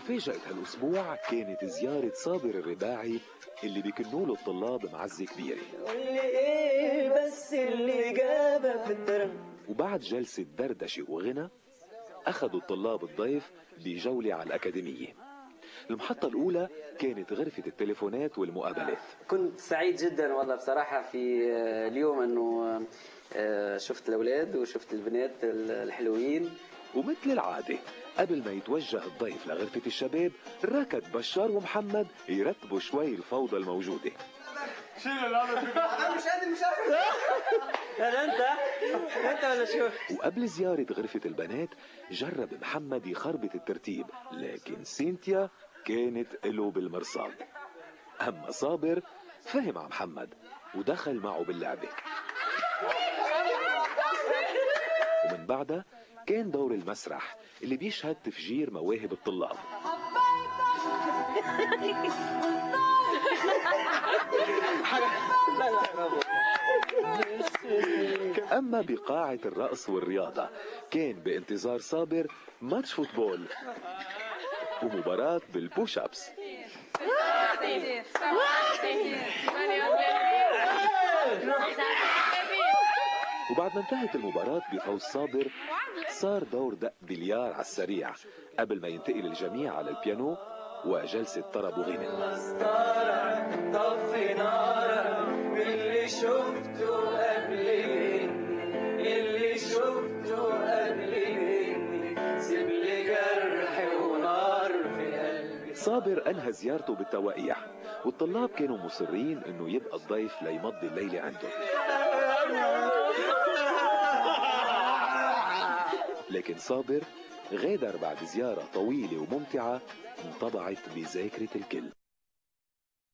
ومفاجأة هالأسبوع كانت زيارة صابر الرباعي اللي بيكنوا له الطلاب معزة كبيرة. واللي ايه بس اللي جابك في الترم. وبعد جلسة دردشة وغنى أخذوا الطلاب الضيف بجولة على الأكاديمية. المحطة الأولى كانت غرفة التليفونات والمقابلات. كنت سعيد جدا والله بصراحة في اليوم أنه شفت الأولاد وشفت البنات الحلوين. ومثل العادة قبل ما يتوجه الضيف لغرفة الشباب ركض بشار ومحمد يرتبوا شوي الفوضى الموجودة. شيل الأمر مش قادر هذا أنت ولا شو؟ وقبل زيارة غرفة البنات جرب محمد يخربط الترتيب، لكن سينتيا كانت له بالمرصاد. أما صابر فهم على محمد ودخل معه باللعبة، ومن بعدها كان دور المسرح اللي بيشهد تفجير مواهب الطلاب. أما بقاعة الرقص والرياضة كان بانتظار صابر ماتش فوتبول ومباراة بالبوش أبس. وبعد ما انتهت المباراة بفوز صابر صار دور دق بليار على السريع قبل ما ينتقل الجميع على البيانو وجلسة طرب وغنى. طفي نارك اللي شفته قبل مني، اللي شفته قبل مني، سيب لي جرح ونار في قلبي. صابر أنهى زيارته بالتوقيع والطلاب كانوا مصرين إنه يبقى الضيف ليمضي الليلة عندهم. لكن صابر غادر بعد زيارة طويلة وممتعة انطبعت بذاكرة الكل.